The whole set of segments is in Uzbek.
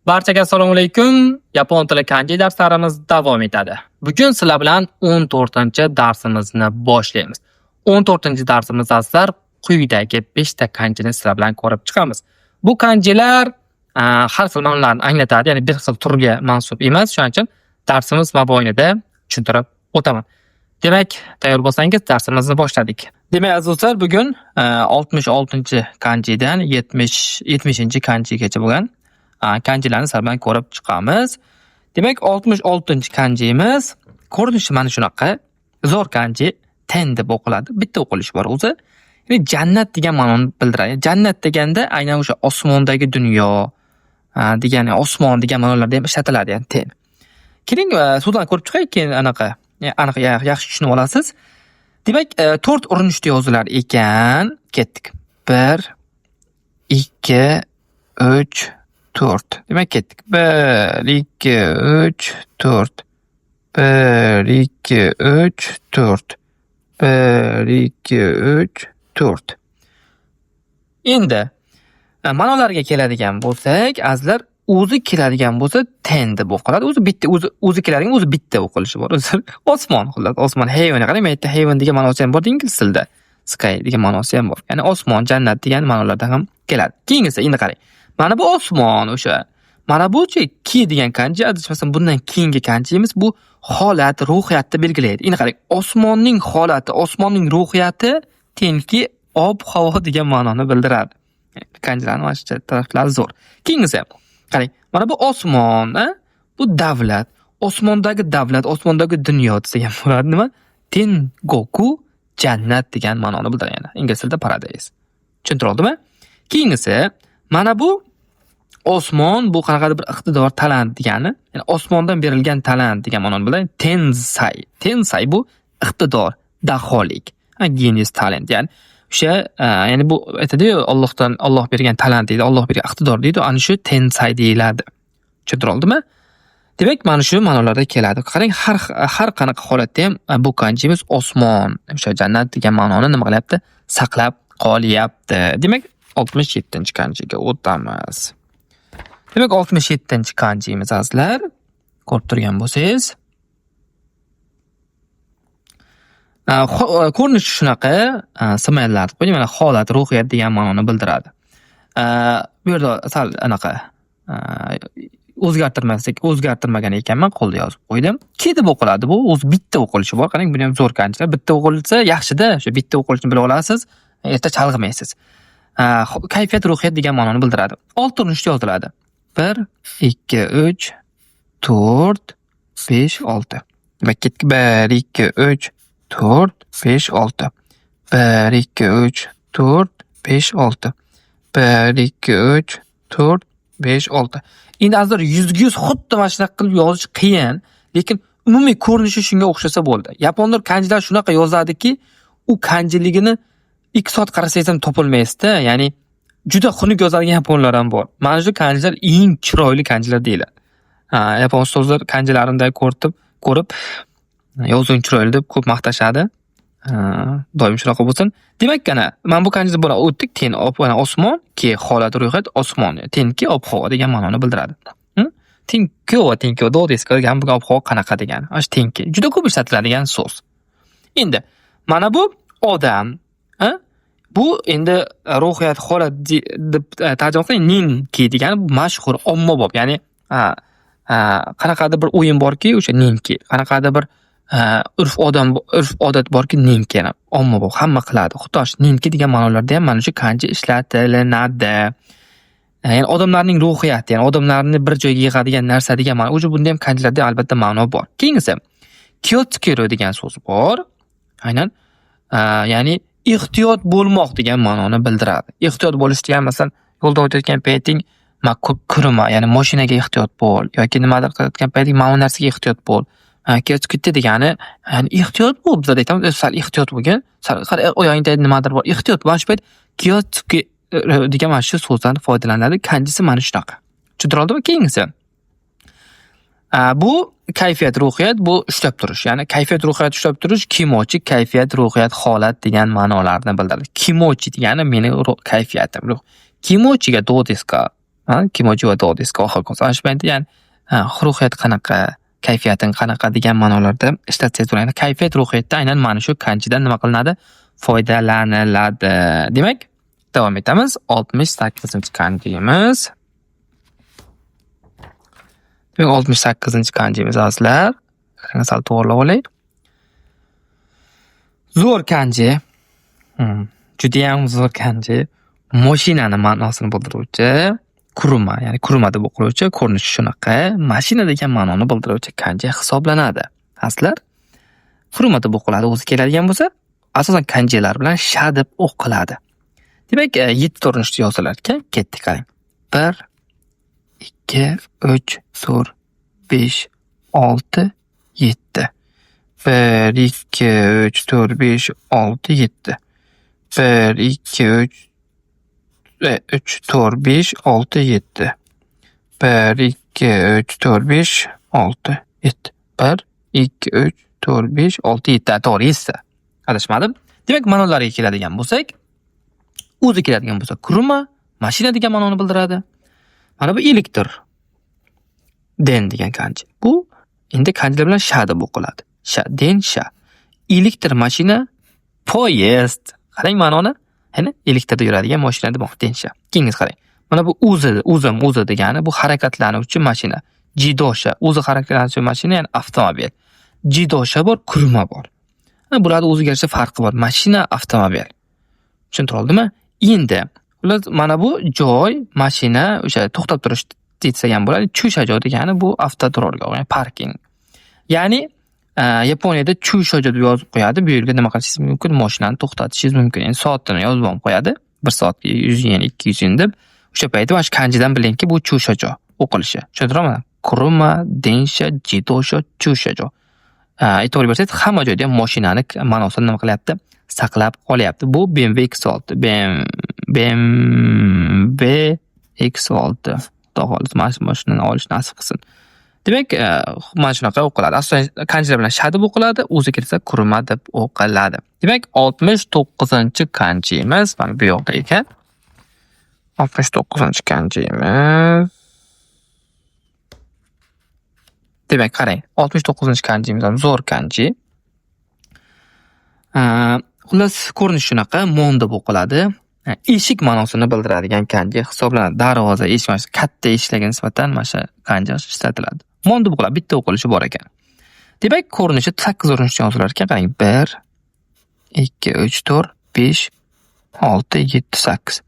Barchaga assalomu alaykum. Yapon tili kanji darslarimiz davom etadi. Bugun sizlar bilan 14-darsimizni boshlaymiz. 14-darsimiz azizlar quyidagi 5 ta kanjini sizlar bilan ko'rib chiqamiz. Bu kanjilar har xil ma'nolarni anglatadi, ya'ni bir xil turga mansub emas. Shuning uchun darsimiz mobaynida tushuntirib o'taman. Demak, tayyor bo'lsangiz darsimizni boshladik. Demak, azizlar, bugun 66-kanjidan 70-kanjigacha bo'lgan kanjilarni sizlar bilan ko'rib chiqamiz. Demak, 66-kanjimiz ko'rinishi mana shunaqa. Zo'r kanji ten deb o'qiladi. Bitta o'qilish bor o'zi. Ya'ni jannat degan ma'noni bildiradi. Jannat deganda aynan o'sha osmondagi dunyo degani, osmon degan ma'nolarda ham ishlatiladi, ya'ni ten. Keling, so'zlarni ko'rib chiqaylik, keyin aniq yaxshi tushunib olasiz. Demak, 4 urinishda yozilar ekan. Ketdik. 1 2 3 4. Demak, ketdik. 1 2 3 4. 1 2 3 4. 1 2 3 4. Endi ma'nolarga keladigan bo'lsak, azizlar, o'zi keladigan bo'lsa ten deb o'qiladi. O'zi bitta o'zi keladigan o'zi bitta o'qilishi bor. O'zi osmon, xullas, osmon, hayvonga qarang. Men aytdim, hayvon degan ma'nosi ham bor ingliz tilida. Sky degan ma'nosi ham bor. Ya'ni osmon, jannat degan ma'nolarda ham keladi. Keyingisi endi qarang. Mana bu osmon o'sha. Mana bu-chi ki degan kanji, adashmasam bundan keyingi kanjimiz bu holat, ruhiyatni belgilaydi. Endi qarang, osmonning holati, osmonning ruhiyati tenki ob-havo degan ma'noni bildiradi. Kanjilarning mana shu taraflari zo'r. Keyingisi qarang, mana bu osmon, bu davlat, osmondagi davlat, osmondagi dunyo desak ham bo'ladi. Nima? Tengoku jannat degan ma'noni bildiradi. Ingliz tilida paradise. Tushuntirib oldimmi? Keyingisi mana bu osmon, bu qanaqadir bir iqtidor, talant degani, ya'ni osmondan berilgan talant degan ma'noni bildiradi. Tensai. Tensai bu iqtidor, daholik, genius, talent, ya'ni o'sha, ya'ni bu aytadi-yu, Alloh bergan talant deydi, Alloh bergan iqtidor deydi, ana shu tensai deyiladi. Tushuntirib oldimmi? Demak, mana shu ma'nolarda keladi. Qarang, har qanaqa holatda ham bu kanjimiz osmon, o'sha jannat degan ma'noni nima qilyapti? Saqlab qolyapti. Demak, 67-kanjiga o'tamiz. Demak, 67-kanjimiz azizlar, ko'rib turgan bo'lsangiz, ko'rinishi shunaqa, simaylarni qo'ying, mana holat, ruhiyat degan ma'noni bildiradi. Bu yerda sal anaqa o'zgartirmagan ekanman, qo'lda yozib qo'ydim. Ki deb o'qiladi bu, o'zi bitta o'qilishi bor. Qarang, bu ham zo'r kanjilar. Bitta o'qilsa yaxshi-da, o'sha bitta o'qilishni bilib olasiz, erta chalg'imaysiz. Kayfiyat, ruhiyat degan ma'noni bildiradi. 6 urinishda yoziladi. 1 2 3 4 5 6. Demak, ketdik. 1 2 3 4 5 6. 1 2 3 4 5 6. 1 2 3 4 5 6. Endi azizlar, yuzga yuz xuddi mana shunaqa qilib yozish qiyin, lekin umumiy ko'rinishi shunga o'xshasa bo'ldi. Yaponlar kanjilar shunaqa yozadiki, u kanjiligini 2 soat qarasangiz ham topilmaysiz-da. Ya'ni juda xunuk yozadigan yaponlar ham bor. Mana shu kanjilar eng chiroyli kanjilar deyiladi. Yapon ustozlar kanjilarimda ko'rib yozuving chiroyli deb ko'p maqtashadi. Doim shunaqa bo'lsin. Demak, mana bu kanjilar bilan o'tdik. Ten, osmon, ki holat, ruhiyat, osmon, tenki ob-havo degan ma'noni bildiradi. Tenkyo do desu degan bu ob-havo qanaqa degani. Ash tenki juda ko'p ishlatiladigan so'z. Endi mana bu odam, bu endi ruhiyat, holat deb tarjima qiling, ninki degani mashhur, ommabop, ya'ni qanaqadir bir o'yin borki, o'sha ninki, qanaqadir bir urf odat borki, ninki, yana ommabop, hamma qiladi. Xuddi shu ninki degan ma'nolarda ham mana shu kanji ishlatilinadi. Ya'ni odamlarning ruhiyati, ya'ni odamlarni bir joyga yig'adigan narsa degan ma'no. O'zi bunda ham kanjilarda albatta ma'no bor. Keyingisi kyotsukeru degan so'z bor. Aynan, ya'ni ehtiyot bo'lmoq degan ma'noni bildiradi. Ehtiyot bo'lish degan, masalan, yo'lda o'tayotgan payting ko'rma, ya'ni mashinaga ehtiyot bo'l yoki nimadir qilayotgan payting mana bu narsaga ehtiyot bo'l. Kyotsuke degani, ya'ni ehtiyot bo'l, biz aytamiz, sal ehtiyot bo'lgin, sal oyog'ingda nimadir bor, ehtiyot bo'l. Shu payt kyotsuke degan mana shu so'zdan foydalanadi. Kanjisi mana shunaqa. Tushuntirib oldimmi? Keyingisi bu kayfiyat, ruhiyat, bu ushlab turish. Ya'ni kayfiyat, ruhiyat ushlab turish, kimochi, kayfiyat, ruhiyat, holat degan ma'nolarni bildiradi. Kimochi degani mening kayfiyatim. Kimochiga do desu ka? kimoji va do deska oxir qo'shilmaydi. Ya'ni ruhiyat qanaqa, kayfiyating qanaqa degan ma'nolarda ishlatsangiz bo'ladi. Kayfiyat ruhiyatda aynan mana shu kanjidan nima qilinadi? Foydalaniladi. Demak, davom etamiz. 68-kanjimiz. Demak, 68-kanjimiz azizlar. Qarang, sal to'g'rilab olay. Zo'r kanji. Juda ham zo'r kanji. Mashinani ma'nosini bildiruvchi, kuruma, ya'ni kuruma deb o'qiluvchi, ko'rinishi shunaqa, mashina degan ma'noni bildiruvchi kanji hisoblanadi. Aslar kuruma deb o'qiladi, o'zi keladigan bo'lsa, asosan kanjilar bilan sha deb o'qiladi. Demak, 7 ta urinishda yozilar ekan. Ketdik, qarang. 1 2 3 4 5 6 7. 1 2 3 4 5 6 7. 1 2 3 3 4 5 6 7. 1 2 3 4 5 6 7. 1 2 3 4 5 6 7. To'g'ri esa. Adashmadim. Demak, ma'nolariga keladigan bo'lsak, o'zi keladigan bo'lsa, kuruma mashina degan ma'noni bildiradi. Mana bu elektr. Den degan kanji. Bu endi kanjilar bilan sha deb o'qiladi. Sha, den, sha. Elektr mashina, poyezd. Qarang ma'noni. Ya'ni elektrda yuradigan mashina deb o'qiladi. Keyingiz qarang. Mana bu o'zi degani bu harakatlanuvchi mashina. Jidosha, o'zi harakatlanuvchi mashina, ya'ni avtomobil. Jidosha bor, kuruma bor. Bularda o'ziga yarasha farqi bor. Mashina, avtomobil. Tushuntira oldimmi? Endi, mana bu joy, mashina, o'sha to'xtab turish desa ham bo'ladi. Chusha joy degani bu avtoturargoh, ya'ni parking. Ya'ni Yaponiyada chusha joy deb yozib qo'yadi. Bu yerga nima qilishingiz mumkin? Mashinani to'xtatishingiz mumkin. Ya'ni soatini yozib ham qo'yadi. 1 soatga 100 yen, 200 yen deb. O'sha paytda mana shu kanjidan bilingki, bu chusha joy o'qilishi. Tushuntirami? Kuruma, densha, jidosha, chusha joy. E'tibor bersangiz, hamma joyda ham mashinani ma'nosini nima qilyapti? Saqlab qolyapti. Bu BMW X6. BMW X6. Xudo xolis, mashinani olish nasib qilsin. Demak, mana shunaqa o'qiladi. Asosan kanjilar bilan sha deb o'qiladi, o'zi kelsa kuruma deb o'qiladi. Demak, 69-kanjimiz mana bu yoqda ekan. 69-kanjimiz. Demak, qarang, 69-kanjimiz ham zo'r kanji. Xullas, ko'rinishi shunaqa, mon deb o'qiladi. Eshik ma'nosini bildiradigan kanji hisoblanadi. Darvoza, eshik, katta eshiklarga nisbatan mana shu kanji ishlatiladi. Mon deb o'qiladi, bitta o'qilishi bor ekan. Demak, ko'rinishi 8 urinishda yozilar ekan. Qarang, 1 2 3 4 5 6 7 8.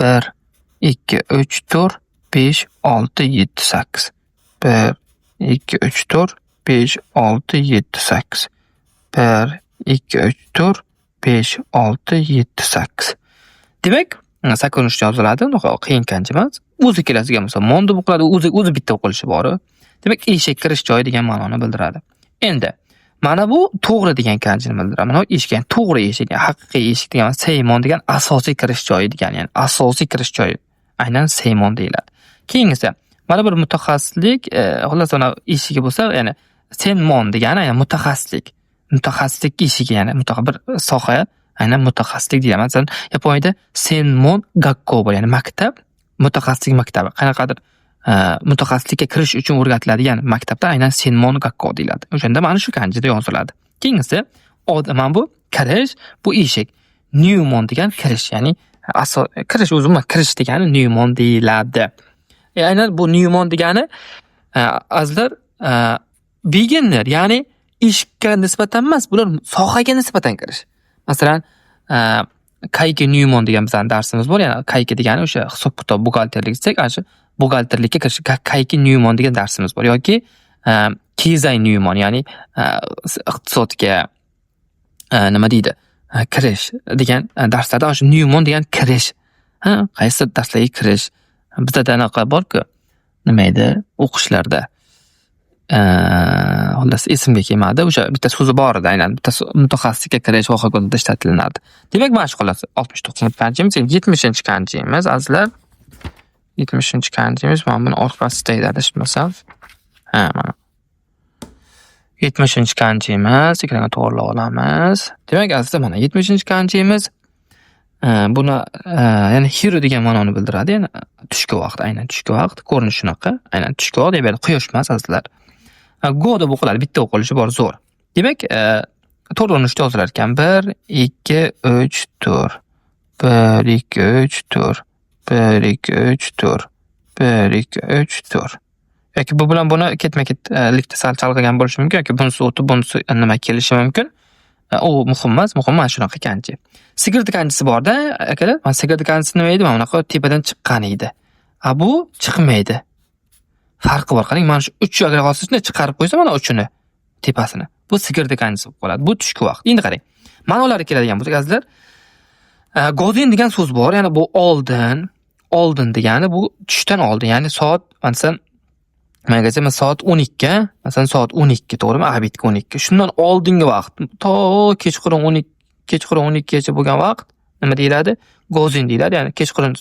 1 2 3 4 5 6 7 8. 1 2 3 4 5 6 7 8. 1 2 3 4 5 6 7 8. Demak, 8 urinishda yoziladi. Qiyin kanji emas. O'zi keladigan bo'lsa, mon deb o'qiladi, o'zi bitta o'qilishi bor. Demak, eshik kirish joyi degan ma'noni bildiradi. Endi, mana bu to'g'ri degan kanjini bildiradi. Mana bu eshik, ya'ni to'g'ri eshik, haqiqiy eshik degan, seymon degan asosiy kirish joyi degan, ya'ni asosiy kirish joyi. Aynan seymon deyiladi. Keyingisi, mana bir mutaxassislik, xullas mana eshigi bo'lsa, ya'ni senmon degani, ya'ni mutaxassislik eshigi, ya'ni bir soha, aynan mutaxassislik deyiladi. Masalan, Yaponiyada senmon gakko bor, ya'ni maktab, mutaxassislik maktabi. Qanaqadir mutaxassislikka kirish uchun o'rgatiladigan maktabda aynan senmon gakko deyiladi. O'shanda mana shu kanjida yoziladi. Keyingisi, mana bu kirish, bu eshik. Pneumon degan kirish, ya'ni kirish o'zimma kirish degani pneumon deyiladi. Aynan bu pneumon degani azizlar beginner, ya'ni eshikka nisbatan emas, bular sohaga nisbatan kirish. Masalan, Kayki pneumon degan bizning darsimiz bor. Ya'ni Kayki degani o'sha hisob-kitob, buxgalterlik desak, ana shu buxgalterlikka kirish Kayki pneumon degan darsimiz bor. Yoki Kizay pneumon, ya'ni iqtisodga nima deydi? Kirish degan darslarda ana shu pneumon degan kirish. Qaysi darslarga kirish? Bizda anaqa bor-ku, nima edi? O'qishlarda. Xullas esimga kelmadi. O'sha bitta so'zi bor edi, aynan bitta mutaxassislikka kirish va hokazoda ishlatilinadi. Demak, mana shu xullas 69-kanjimiz, 70-kanjimiz azizlar. 70-kanjimiz mana buni orqasida edi, adashmasam. Mana 70-kanjimiz, ekranga to'g'rilab olamiz. Demak, azizlar, mana 70-kanjimiz buni ya'ni hiro degan ma'noni bildiradi. Ya'ni tushki vaqt, aynan tushki vaqt, ko'rinishi shunaqa. Aynan tushki vaqt deb quyosh emas azizlar. Go deb o'qiladi, bitta o'qilishi bor, zo'r. Demak, to'rt urinishda yozilar ekan. 1 2 3 4. 1 2 3 4. 1 2 3 4. 1 2 3 4. Yoki bu bilan buni ketma-ketlikda sal chalg'igan bo'lishi mumkin yoki bunisi o'tib bunisi nima kelishi mumkin. U muhim emas, muhim mana shunaqa kanji. Sigirdi kanjisi bor-da, akalar. Mana sigirdi kanjisi nima edi? Mana bunaqa tepadan chiqqan edi. Bu chiqmaydi. Farqi bor. Qarang, mana shu 3 agar hozircha chiqarib qo'ysa mana uchini, tepasini. Bu sigirdi kanjisi bo'lib qoladi. Bu tushki vaqt. Endi qarang. Ma'nolari keladigan bo'lsak, azizlar, gozin degan so'z bor. Ya'ni bu oldin degani bu tushdan oldin, ya'ni soat, masalan, soat 12, masalan soat 12, to'g'rimi? Abitga 12. Shundan oldingi vaqt, to kechqurun 12 gacha bo'lgan vaqt nima deyiladi? Gozin deyiladi. Ya'ni kechqurun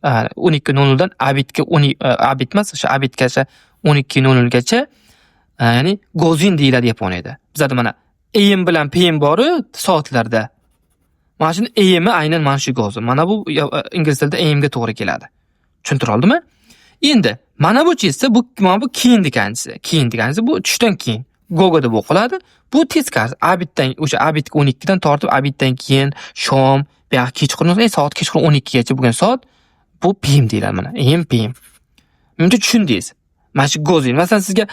12:00 dan abitga abit emas, o'sha abitgacha 12:00 gacha, ya'ni gozin deyiladi Yaponiyada. Bizda mana AM bilan PM bor-ku soatlarda. Mana shuni AM'i aynan mana shu gozin. Mana bu ingliz tilida AM ga to'g'ri keladi. Tushuntira oldimmi? Endi mana bu esa bu keyin deganisi bu tushdan keyin gogo deb o'qiladi. Bu teskari abitdan o'sha abitga 12 dan tortib abitdan keyin shom va kechqurun soat kechqurun 12 gacha bo'lgan soat bu PM deyiladi mana. AM PM. Menimcha tushundingiz. Mana shu gozin. Masalan sizga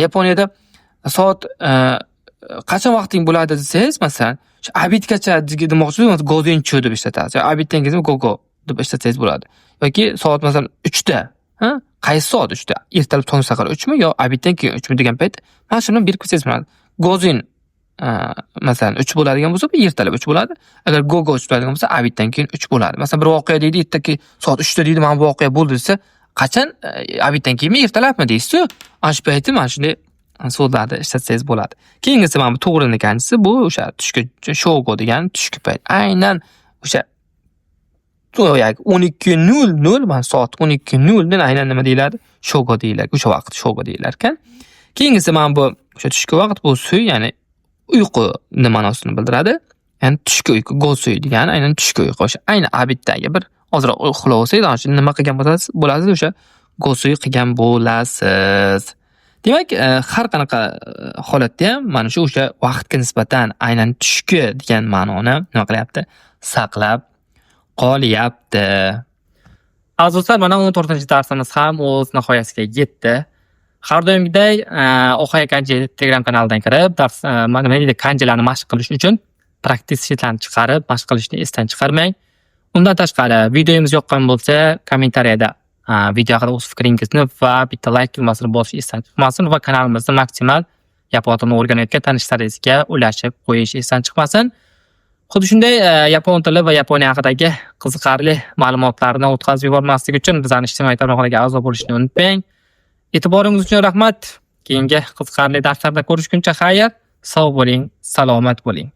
Yaponiyada soat qachon vaqting bo'ladi desangiz, masalan, shu abitgacha demoqchi bo'lsangiz gozinchu deb ishlatasiz. Abitdan keyin gogo deb ishlatsangiz bo'ladi. Yoki soat masalan 3 da qaysi soat 3 da? Ertalab tong sahar 3 mi yo abitdan keyin 3 mi degan payt mana shuni bir ko'rsangiz bo'ladi. Gozin masalan 3 bo'ladigan bo'lsa, ertalab 3 bo'ladi. Agar gogo 3 bo'ladigan bo'lsa, abitdan keyin 3 bo'ladi. Masalan, bir voqea deydi, ertaki soat 3 da deydi, mana bu voqea bo'ldi desa, qachon? Abitdan keyinmi, ertalabmi deysiz-ku? Ana shu paytda mana shunday so'zlarni ishlatsangiz bo'ladi. Keyingisi mana bu to'g'rini kanjisi, bu o'sha tushki shogo degan tushki payt. Aynan o'sha 12:00 mana soat 12:00 dan aynan nima deyiladi? Shogo deyiladi. O'sha vaqt shogo deyilar ekan. Keyingisi mana bu o'sha tushki vaqt, bu suy, ya'ni uyqu ma'nosini bildiradi. Ya'ni tushki uyqu, gosuy degani aynan tushki uyqu. O'sha aynan abitdagi bir ozroq uxlab olsangiz, ana shu nima qilgan bo'lasiz, o'sha gosuy qilgan bo'lasiz. Demak, har qanaqa holatda ham mana shu o'sha vaqtga nisbatan aynan tushki degan ma'noni nima qilyapti? Saqlab qolyapti. Azizlar, mana 14-darsimiz ham o'z nihoyasiga yetdi. Har doimgidek, O'qay kanji Telegram kanalidan kirib, dars mana bunday kanjilarni mashq qilish uchun praktik sheetlarni chiqarib, mashq qilishni esdan chiqarmang. Undan tashqari, videomiz yoqqan bo'lsa, kommentariyada video haqida o'z fikringizni va bitta like tugmasini bosishni esdan chiqmasin va kanalimizni maksimal yapon tilini o'rganayotgan tanishlaringizga ulashib qo'yish esdan chiqmasin. Xuddi shunday yapon tili va Yaponiya haqidagi qiziqarli ma'lumotlarni o'tkazib yubormaslik uchun bizning ijtimoiy tarmoqlarga a'zo bo'lishni unutmang. E'tiboringiz uchun rahmat. Keyingi qiziqarli darslarda ko'rishguncha xayr, sog' bo'ling, salomat bo'ling.